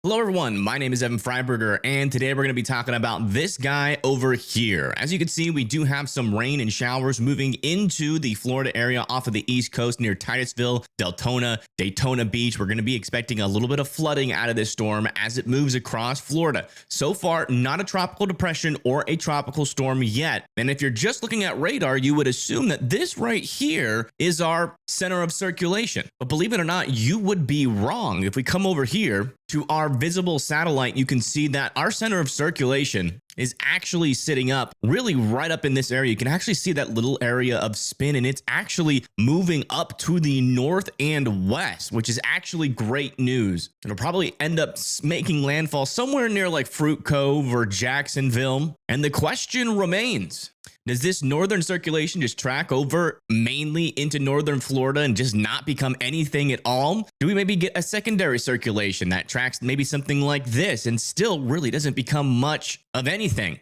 Hello everyone, my name is Evan Freiberger, and today we're going to be talking about this guy over here. As you can see, we do have some rain and showers moving into the Florida area off of the East Coast near Titusville, Deltona, Daytona Beach. We're going to be expecting a little bit of flooding out of this storm as it moves across Florida. So far, not a tropical depression or a tropical storm yet. And if you're just looking at radar, you would assume that this right here is our center of circulation. But believe it or not, you would be wrong. If we come over here to our visible satellite, you can see that our center of circulation is actually sitting up really right up in this area. You can actually see that little area of spin, and it's actually moving up to the north and west, which is actually great news. It'll probably end up making landfall somewhere near like Fruit Cove or Jacksonville. And the question remains, does this northern circulation just track over mainly into northern Florida and just not become anything at all? Do we maybe get a secondary circulation that tracks maybe something like this and still really doesn't become much of anything?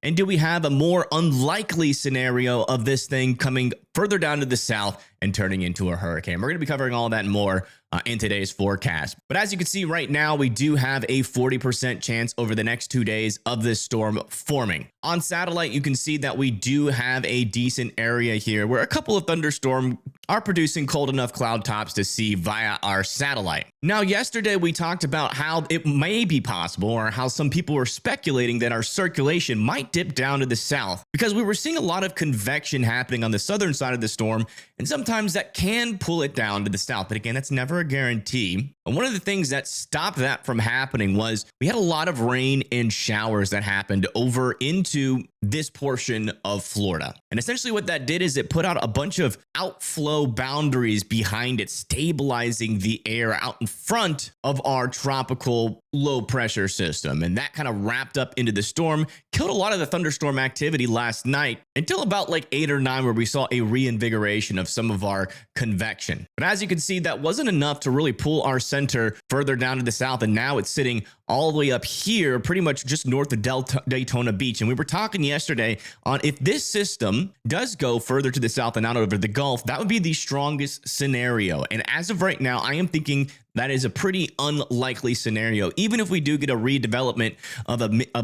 And do we have a more unlikely scenario of this thing coming further down to the south and turning into a hurricane? We're going to be covering all that and more in today's forecast. But as you can see right now, we do have a 40% chance over the next 2 days of this storm forming. On satellite, you can see that we do have a decent area here where a couple of thunderstorms are producing cold enough cloud tops to see via our satellite. Now, yesterday we talked about how it may be possible, or how some people were speculating that our circulation might dip down to the south because we were seeing a lot of convection happening on the southern side of the storm, and sometimes that can pull it down to the south. But again, that's never a guarantee. And one of the things that stopped that from happening was we had a lot of rain and showers that happened over into this portion of Florida. And essentially what that did is it put out a bunch of outflow boundaries behind it, stabilizing the air out in front of our tropical low pressure system. And that kind of wrapped up into the storm, killed a lot of the thunderstorm activity last night until about like 8 or 9, where we saw a reinvigoration of some of our convection. But as you can see, that wasn't enough to really pull our center further down to the south. And now it's sitting all the way up here, pretty much just north of Daytona Beach. And we were talking yesterday on if this system does go further to the south and out over the Gulf, that would be the strongest scenario. And as of right now, I am thinking that is a pretty unlikely scenario. Even if we do get a redevelopment of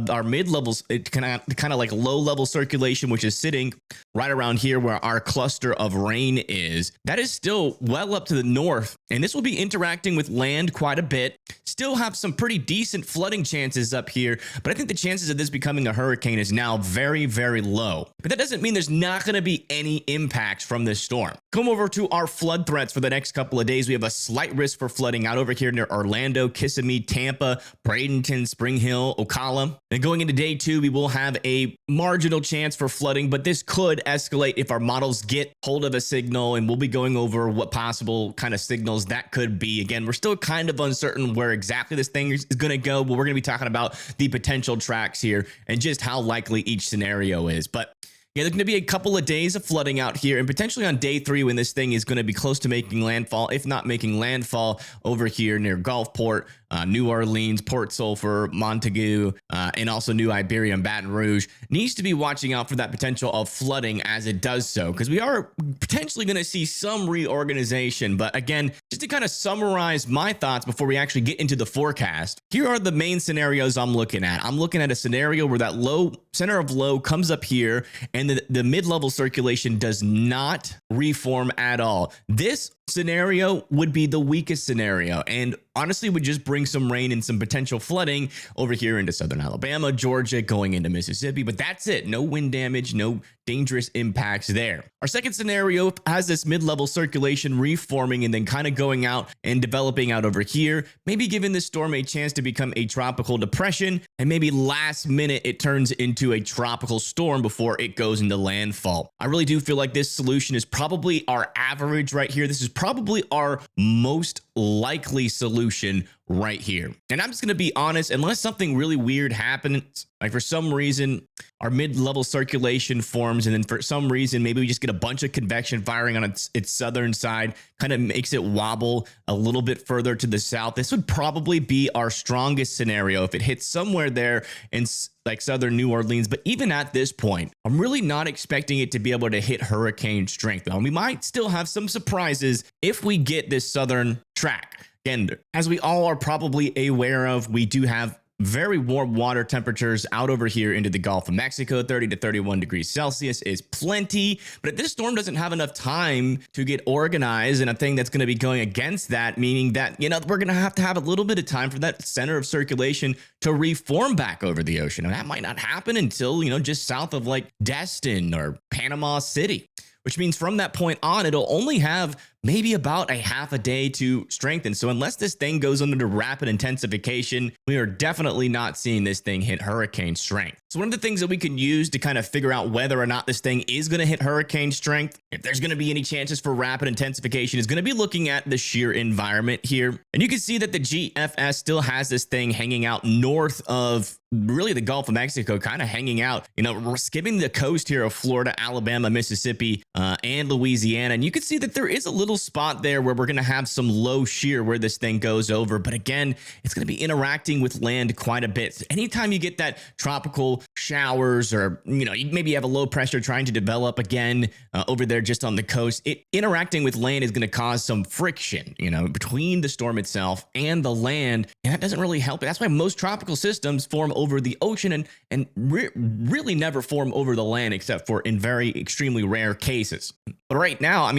our mid-levels, kind of like low-level circulation, which is sitting right around here where our cluster of rain is, that is still well up to the north. And this will be interacting with land quite a bit. Still have some pretty decent flooding chances up here, but I think the chances of this becoming a hurricane is now very, very low. But that doesn't mean there's not going to be any impacts from this storm. Come over to our flood threats for the next couple of days. We have a slight risk for flooding out over here near Orlando, Kissimmee, Tampa, Bradenton, Spring Hill, Ocala. And going into day 2, we will have a marginal chance for flooding, but this could escalate if our models get hold of a signal, and we'll be going over what possible kind of signals that could be. Again, we're still kind of uncertain where exactly this thing is going to go, but we're going to be talking about the potential tracks here and just how likely each scenario is. But yeah, there's going to be a couple of days of flooding out here, and potentially on day 3 when this thing is going to be close to making landfall, if not making landfall, over here near Gulfport, New Orleans, Port Sulphur, Montague, and also New Iberia and Baton Rouge. Needs to be watching out for that potential of flooding as it does so, because we are potentially going to see some reorganization. But again, just to kind of summarize my thoughts before we actually get into the forecast, here are the main scenarios I'm looking at. I'm looking at a scenario where that low center of low comes up here, and the mid-level circulation does not reform at all. This scenario would be the weakest scenario, and honestly would just bring some rain and some potential flooding over here into southern Alabama, Georgia, going into Mississippi. But that's it. No wind damage, no dangerous impacts there. Our second scenario has this mid-level circulation reforming and then kind of going out and developing out over here, maybe giving this storm a chance to become a tropical depression, and maybe last minute it turns into a tropical storm before it goes into landfall. I really do feel like this solution is probably our average right here. This is probably our most likely solution right here. And I'm just going to be honest, unless something really weird happens, like for some reason our mid-level circulation forms, and then for some reason maybe we just get a bunch of convection firing on its southern side, kind of makes it wobble a little bit further to the south, this would probably be our strongest scenario if it hits somewhere there in like southern New Orleans. But even at this point, I'm really not expecting it to be able to hit hurricane strength. Now, we might still have some surprises if we get this southern track. Again, as we all are probably aware of, we do have very warm water temperatures out over here into the Gulf of Mexico. 30 to 31 degrees Celsius is plenty, but this storm doesn't have enough time to get organized, and a thing that's going to be going against that, meaning that, we're going to have a little bit of time for that center of circulation to reform back over the ocean. And that might not happen until, just south of like Destin or Panama City, which means from that point on, it'll only have maybe about a half a day to strengthen. So unless this thing goes under rapid intensification, we are definitely not seeing this thing hit hurricane strength. So one of the things that we can use to kind of figure out whether or not this thing is going to hit hurricane strength, if there's going to be any chances for rapid intensification, is going to be looking at the shear environment here. And you can see that the GFS still has this thing hanging out north of really the Gulf of Mexico, kind of hanging out, we're skipping the coast here of Florida, Alabama, Mississippi, and Louisiana. And you can see that there is a little spot there where we're going to have some low shear where this thing goes over. But again, it's going to be interacting with land quite a bit. Anytime you get that tropical showers, or, you maybe have a low pressure trying to develop again over there just on the coast, interacting with land is going to cause some friction, between the storm itself and the land. And that doesn't really help. That's why most tropical systems form over the ocean and really never form over the land, except for in very extremely rare cases. But right now,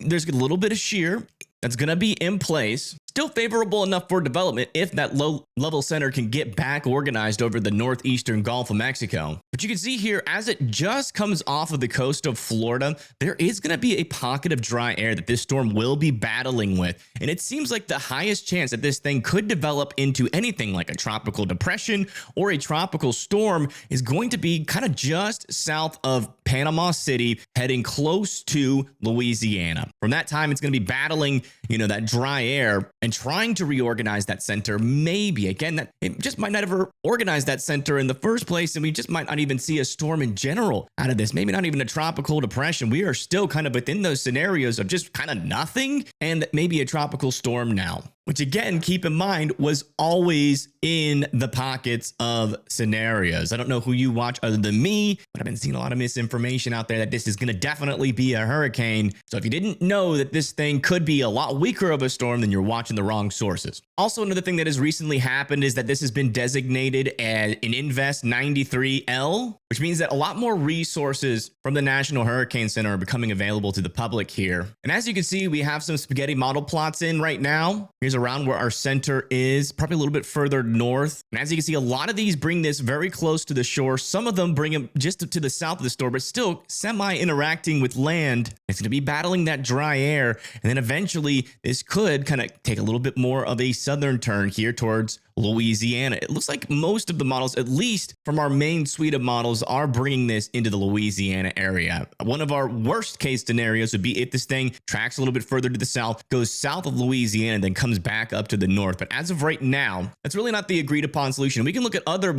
there's a little bit of shear that's going to be in place. Still favorable enough for development if that low level center can get back organized over the northeastern Gulf of Mexico. But you can see here, as it just comes off of the coast of Florida, there is going to be a pocket of dry air that this storm will be battling with. And it seems like the highest chance that this thing could develop into anything like a tropical depression or a tropical storm is going to be kind of just south of Panama City, heading close to Louisiana. From that time, it's going to be battling, that dry air and trying to reorganize that center. Maybe, again, that it just might not ever organize that center in the first place, and we just might not even see a storm in general out of this. Maybe not even a tropical depression. We are still kind of within those scenarios of just kind of nothing and maybe a tropical storm now, which again, keep in mind, was always in the pockets of scenarios. I don't know who you watch other than me, but I've been seeing a lot of misinformation out there that this is going to definitely be a hurricane. So if you didn't know that this thing could be a lot weaker of a storm, then you're watching the wrong sources. Also, another thing that has recently happened is that this has been designated as an Invest 93L, which means that a lot more resources from the National Hurricane Center are becoming available to the public here. And as you can see, we have some spaghetti model plots in right now. Here's around where our center is, probably a little bit further north. And as you can see, a lot of these bring this very close to the shore. Some of them bring them just to the south of the storm, but still semi-interacting with land. It's going to be battling that dry air. And then eventually this could kind of take a little bit more of a southern turn here towards Louisiana. It looks like most of the models, at least from our main suite of models, are bringing this into the Louisiana area. One of our worst case scenarios would be if this thing tracks a little bit further to the south, goes south of Louisiana, and then comes back up to the north. But as of right now, that's really not the agreed upon solution. We can look at other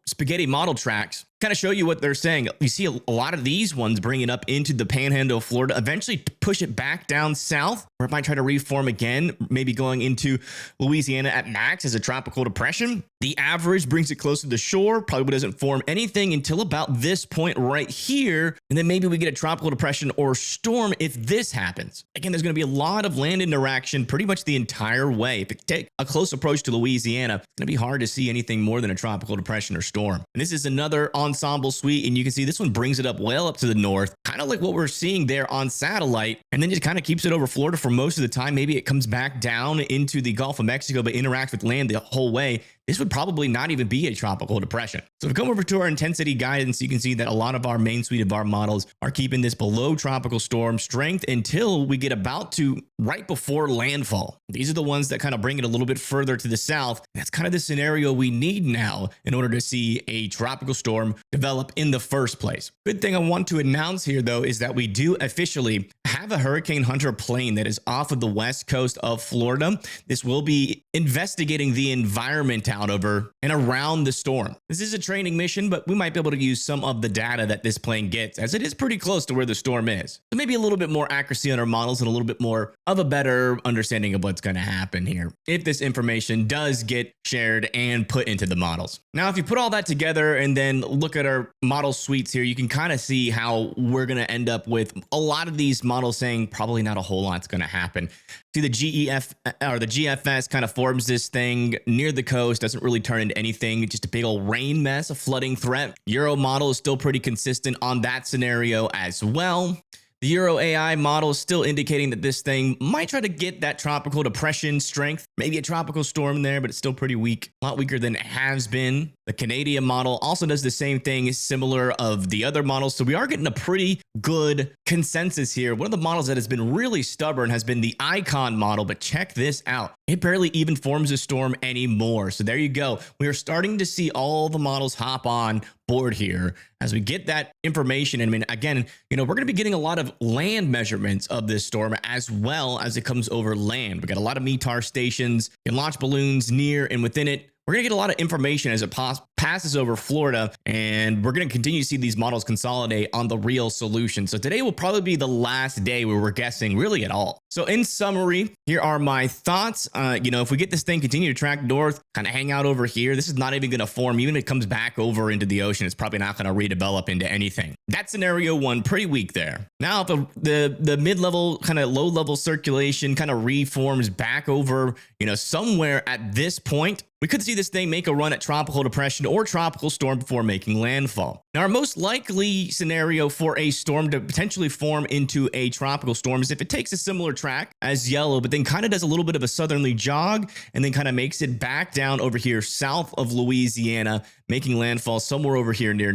spaghetti model tracks, kind of show you what they're saying. You see a lot of these ones bring it up into the panhandle of Florida, eventually push it back down south, or it might try to reform again, maybe going into Louisiana at max as a tropical depression. The average brings it close to the shore, probably doesn't form anything until about this point right here. And then maybe we get a tropical depression or storm if this happens. Again, there's going to be a lot of land interaction pretty much the entire way. If you take a close approach to Louisiana, it's going to be hard to see anything more than a tropical depression or storm. And this is another ensemble suite, and you can see this one brings it up well up to the north, kind of like what we're seeing there on satellite, and then just kind of keeps it over Florida for most of the time. Maybe it comes back down into the Gulf of Mexico, but interacts with land the whole way. This would probably not even be a tropical depression. So if we come over to our intensity guidance, you can see that a lot of our main suite of our models are keeping this below tropical storm strength until we get about to right before landfall. These are the ones that kind of bring it a little bit further to the south. That's kind of the scenario we need now in order to see a tropical storm develop in the first place. Good thing I want to announce here, though, is that we do officially have a Hurricane Hunter plane that is off of the west coast of Florida. This will be investigating the environment out over and around the storm. This is a training mission, but we might be able to use some of the data that this plane gets, as it is pretty close to where the storm is. So maybe a little bit more accuracy on our models and a little bit more of a better understanding of what's going to happen here if this information does get shared and put into the models. Now, if you put all that together and then look at our model suites here, you can kind of see how we're going to end up with a lot of these models saying probably not a whole lot's going to happen. See, the GEF or the GFS kind of forms this thing near the coast, doesn't really turn into anything, just a big old rain mess, a flooding threat. Euro model is still pretty consistent on that scenario as well. The Euro AI model is still indicating that this thing might try to get that tropical depression strength, maybe a tropical storm there, but it's still pretty weak, a lot weaker than it has been. The Canadian model also does the same thing, similar of the other models. So we are getting a pretty good consensus here. One of the models that has been really stubborn has been the Icon model, but check this out. It barely even forms a storm anymore. So there you go. We are starting to see all the models hop on board here as we get that information. And I mean, again, we're going to be getting a lot of land measurements of this storm as well as it comes over land. We got a lot of METAR stations and launch balloons near and within it. We're going to get a lot of information as it passes over Florida, and we're going to continue to see these models consolidate on the real solution. So today will probably be the last day where we're guessing really at all. So in summary, here are my thoughts. If we get this thing continue to track north, kind of hang out over here, this is not even going to form. Even if it comes back over into the ocean, it's probably not going to redevelop into anything. That's scenario one, pretty weak there. Now, if the mid-level, kind of low-level circulation kind of reforms back over, somewhere at this point, we could see this thing make a run at tropical depression or tropical storm before making landfall. Now, our most likely scenario for a storm to potentially form into a tropical storm is if it takes a similar track as yellow, but then kind of does a little bit of a southerly jog and then kind of makes it back down over here south of Louisiana, making landfall somewhere over here near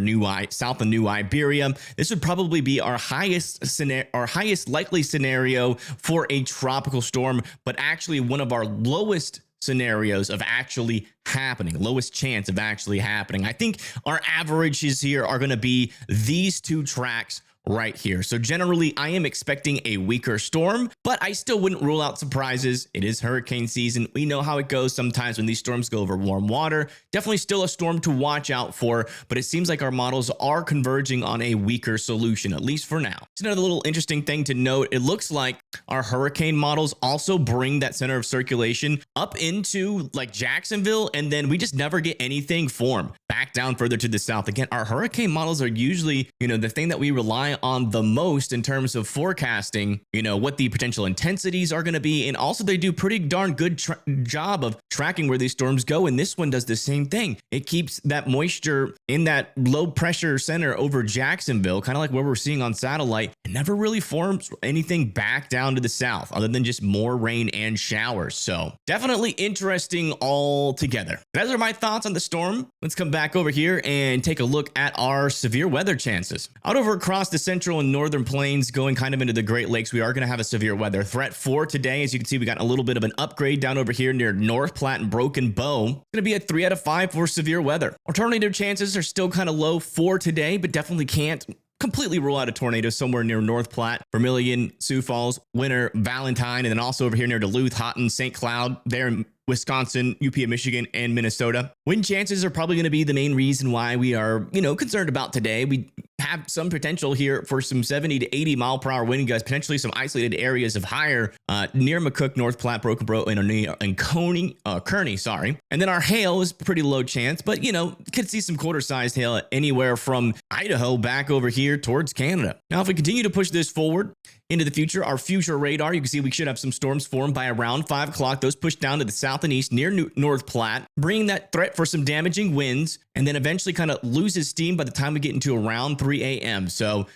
south of New Iberia. This would probably be our highest likely scenario for a tropical storm, but actually one of our lowest scenarios of actually happening, lowest chance of actually happening. I think our averages here are going to be these two tracks right here. So generally, I am expecting a weaker storm, but I still wouldn't rule out surprises. It is hurricane season. We know how it goes sometimes when these storms go over warm water. Definitely still a storm to watch out for, but it seems like our models are converging on a weaker solution, at least for now. It's another little interesting thing to note. It looks like our hurricane models also bring that center of circulation up into like Jacksonville, and then we just never get anything form back down further to the south. Again, our hurricane models are usually, the thing that we rely on the most in terms of forecasting, what the potential intensities are going to be. And also they do pretty darn good job of tracking where these storms go. And this one does the same thing. It keeps that moisture in that low pressure center over Jacksonville, kind of like what we're seeing on satellite. It never really forms anything back down to the south other than just more rain and showers. So definitely interesting all together. Those are my thoughts on the storm. Let's come back over here and take a look at our severe weather chances. Out over across the central and northern plains going kind of into the Great Lakes, we are going to have a severe weather threat for today. As you can see, we got a little bit of an upgrade down over here near North Platte and Broken Bow. It's going to be a 3 out of 5 for severe weather. Our tornado chances are still kind of low for today, but definitely can't completely rule out a tornado somewhere near North Platte, Vermilion, Sioux Falls, Winter, Valentine, and then also over here near Duluth, Houghton, St. Cloud, there in Wisconsin, UP of Michigan, and Minnesota. Wind chances are probably going to be the main reason why we are, concerned about today. We have some potential here for some 70 to 80 mile per hour wind gusts, potentially some isolated areas of higher near McCook, North Platte, Broken Bow, and Kearney, sorry. And then our hail is pretty low chance, but could see some quarter-sized hail anywhere from Idaho back over here towards Canada. Now, if we continue to push this forward into the future, our future radar, you can see we should have some storms formed by around 5 o'clock. Those push down to the south and east near North Platte, bringing that threat for some damaging winds, and then eventually kind of loses steam by the time we get into around 3 a.m. So,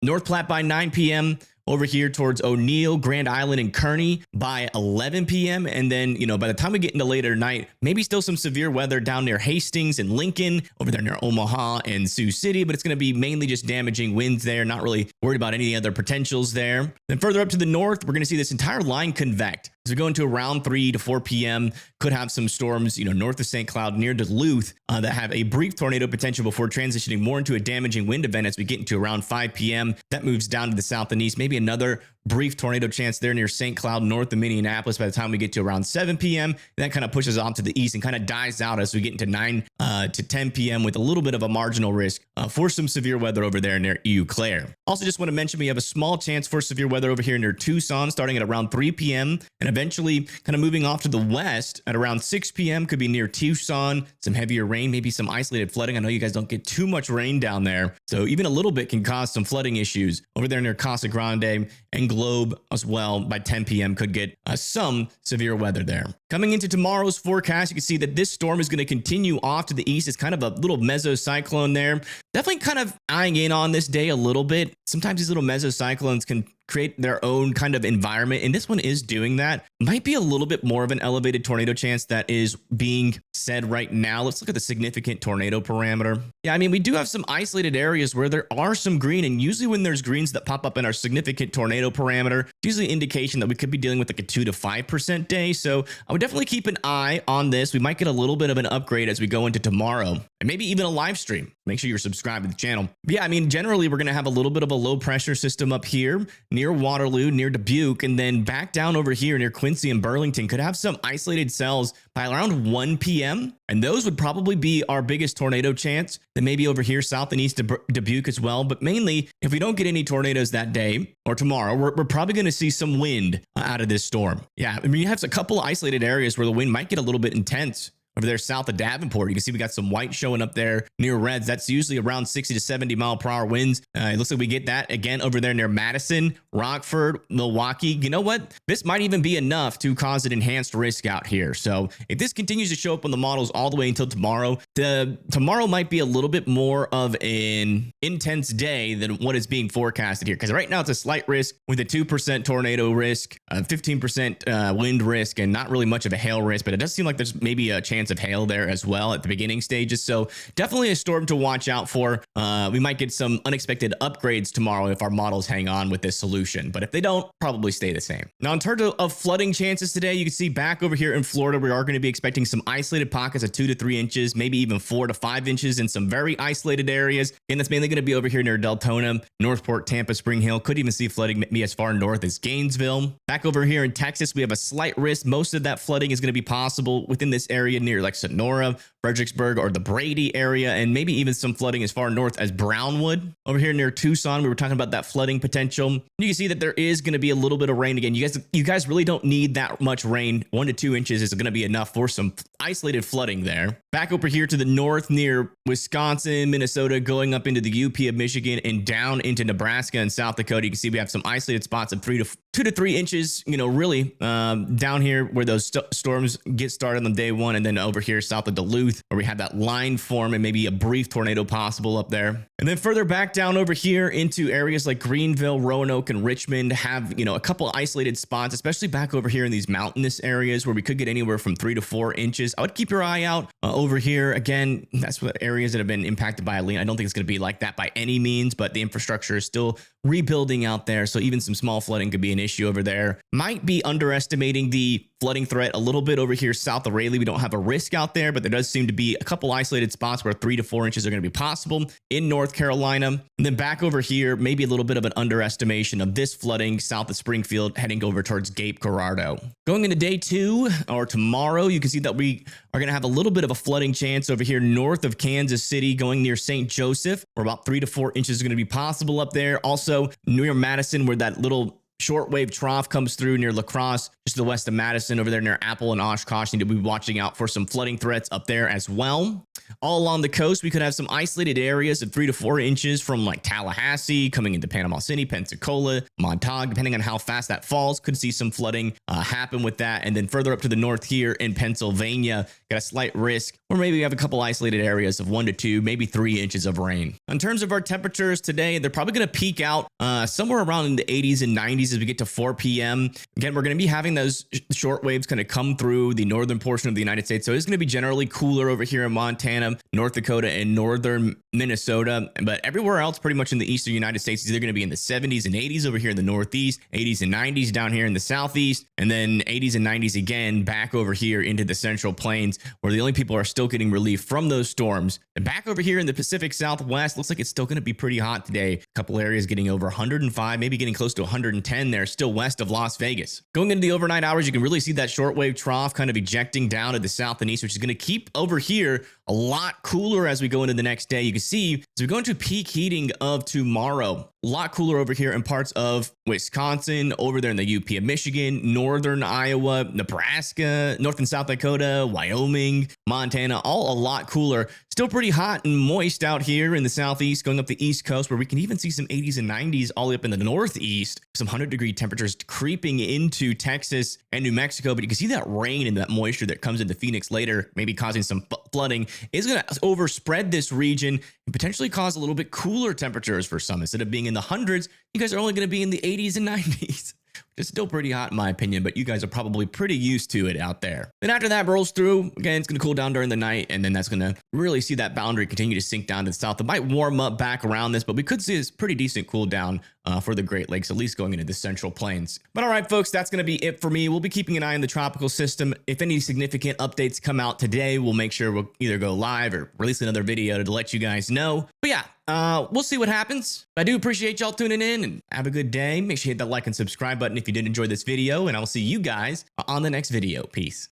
North Platte by 9 p.m., over here towards O'Neill, Grand Island, and Kearney by 11 p.m. And then, by the time we get into later night, maybe still some severe weather down near Hastings and Lincoln, over there near Omaha and Sioux City, but it's going to be mainly just damaging winds there. Not really worried about any other potentials there. Then further up to the north, we're going to see this entire line convect. As we go into around 3 to 4 p.m., could have some storms, north of St. Cloud near Duluth that have a brief tornado potential before transitioning more into a damaging wind event as we get into around 5 p.m. That moves down to the south and east. Maybe another brief tornado chance there near St. Cloud, north of Minneapolis by the time we get to around 7 p.m. That kind of pushes off to the east and kind of dies out as we get into 9 to 10 p.m. with a little bit of a marginal risk for some severe weather over there near Eau Claire. Also, just want to mention we have a small chance for severe weather over here near Tucson starting at around 3 p.m. and eventually kind of moving off to the west at around 6 p.m. Could be near Tucson, some heavier rain, maybe some isolated flooding. I know you guys don't get too much rain down there, so even a little bit can cause some flooding issues over there near Casa Grande and Globe as well. By 10 p.m. could get some severe weather there. Coming into tomorrow's forecast, you can see that this storm is going to continue off to the east. It's kind of a little mesocyclone there. Definitely kind of eyeing in on this day a little bit. Sometimes these little mesocyclones can create their own kind of environment, and this one is doing that. Might be a little bit more of an elevated tornado chance that is being said right now. Let's look at the significant tornado parameter. Yeah, I mean, we do have some isolated areas where there are some green, and usually when there's greens that pop up in our significant tornado parameter, it's usually an indication that we could be dealing with like a 2 to 5% day. So I would definitely keep an eye on this. We might get a little bit of an upgrade as we go into tomorrow, and maybe even a live stream. Make sure you're subscribed to the channel. But yeah, I mean, generally we're going to have a little bit of a low pressure system up here near Waterloo, near Dubuque, and then back down over here near Quincy and Burlington. Could have some isolated cells by around 1 p.m. And those would probably be our biggest tornado chance. Then maybe over here south and east of Dubuque as well. But mainly, if we don't get any tornadoes that day or tomorrow, we're probably going to see some wind out of this storm. Yeah, I mean, you have a couple isolated areas where the wind might get a little bit intense. Over there south of Davenport, you can see we got some white showing up there near Reds. That's usually around 60 to 70 mile per hour winds. It looks like we get that again over there near Madison, Rockford, Milwaukee. You know what? This might even be enough to cause an enhanced risk out here. So if this continues to show up on the models all the way until tomorrow, tomorrow might be a little bit more of an intense day than what is being forecasted here. Because right now it's a slight risk with a 2% tornado risk, 15% wind risk, and not really much of a hail risk. But it does seem like there's maybe a chance of hail there as well at the beginning stages. So definitely a storm to watch out for. We might get some unexpected upgrades tomorrow if our models hang on with this solution, but if they don't, probably stay the same. Now, in terms of flooding chances today, you can see back over here in Florida, we are going to be expecting some isolated pockets of 2 to 3 inches, maybe even 4 to 5 inches in some very isolated areas. And that's mainly going to be over here near Deltona, Northport, Tampa, Spring Hill. Could even see flooding maybe as far north as Gainesville. Back over here in Texas, we have a slight risk. Most of that flooding is going to be possible within this area near like Sonora, Fredericksburg, or the Brady area, and maybe even some flooding as far north as Brownwood. Over here near Tucson, we were talking about that flooding potential. You can see that there is going to be a little bit of rain again. You guys really don't need that much rain. 1 to 2 inches is going to be enough for some isolated flooding there. Back over here to the north near Wisconsin, Minnesota, going up into the UP of Michigan and down into Nebraska and South Dakota, you can see we have some isolated spots of 2 to 3 inches, really down here where those storms get started on day one, and then over here south of Duluth where we have that line form and maybe a brief tornado possible up there. And then further back down over here into areas like Greenville, Roanoke, and Richmond have, a couple isolated spots, especially back over here in these mountainous areas where we could get anywhere from 3 to 4 inches. I would keep your eye out over here. Again, that's what areas that have been impacted by Helene. I don't think it's going to be like that by any means, but the infrastructure is still rebuilding out there. So even some small flooding could be an issue over there. Might be underestimating the flooding threat a little bit over here south of Raleigh. We don't have a risk out there, but there does seem to be a couple isolated spots where 3 to 4 inches are going to be possible in North Carolina. And then back over here, maybe a little bit of an underestimation of this flooding south of Springfield heading over towards Cape Girardeau. Going into day 2 or tomorrow, you can see that we are going to have a little bit of a flooding chance over here north of Kansas City going near St. Joseph, where about 3 to 4 inches is going to be possible up there. Also near Madison, where that little shortwave trough comes through near La Crosse, just to the west of Madison, over there near Apple and Oshkosh. Need to be watching out for some flooding threats up there as well. All along the coast, we could have some isolated areas of 3 to 4 inches from like Tallahassee coming into Panama City, Pensacola, Montauk. Depending on how fast that falls, could see some flooding happen with that. And then further up to the north here in Pennsylvania, got a slight risk or maybe we have a couple isolated areas of 1 to 2, maybe 3 inches of rain. In terms of our temperatures today, they're probably going to peak out somewhere around in the 80s and 90s as we get to 4 p.m. Again, we're going to be having those short waves kind of come through the northern portion of the United States. So it's going to be generally cooler over here in Montana, North Dakota, and northern Minnesota. But everywhere else, pretty much in the eastern United States, is either going to be in the 70s and 80s over here in the Northeast, 80s and 90s down here in the Southeast, and then 80s and 90s again back over here into the Central Plains, where the only people are still getting relief from those storms. And back over here in the Pacific Southwest, looks like it's still going to be pretty hot today. A couple areas getting over 105, maybe getting close to 110 there, still west of Las Vegas. Going into the overnight hours, you can really see that shortwave trough kind of ejecting down to the south and east, which is going to keep over here a lot cooler as we go into the next day. You can see as we go into peak heating of tomorrow, a lot cooler over here in parts of Wisconsin, over there in the UP of Michigan, northern Iowa, Nebraska, North and South Dakota, Wyoming, Montana, all a lot cooler. Still pretty hot and moist out here in the southeast, going up the east coast, where we can even see some 80s and 90s all the way up in the northeast. Some 100-degree temperatures creeping into Texas and New Mexico. But you can see that rain and that moisture that comes into Phoenix later, maybe causing some flooding, is going to overspread this region and potentially cause a little bit cooler temperatures for some. Instead of being in the hundreds, you guys are only going to be in the 80s and 90s. Which is still pretty hot in my opinion, but you guys are probably pretty used to it out there. Then after that rolls through, again, it's going to cool down during the night, and then that's going to really see that boundary continue to sink down to the south. It might warm up back around this, but we could see this pretty decent cool down for the Great Lakes, at least going into the Central Plains. But all right, folks, that's going to be it for me. We'll be keeping an eye on the tropical system. If any significant updates come out today, we'll make sure we'll either go live or release another video to let you guys know. But yeah, we'll see what happens. I do appreciate y'all tuning in, and have a good day. Make sure you hit that like and subscribe button if you did enjoy this video, and I will see you guys on the next video. Peace.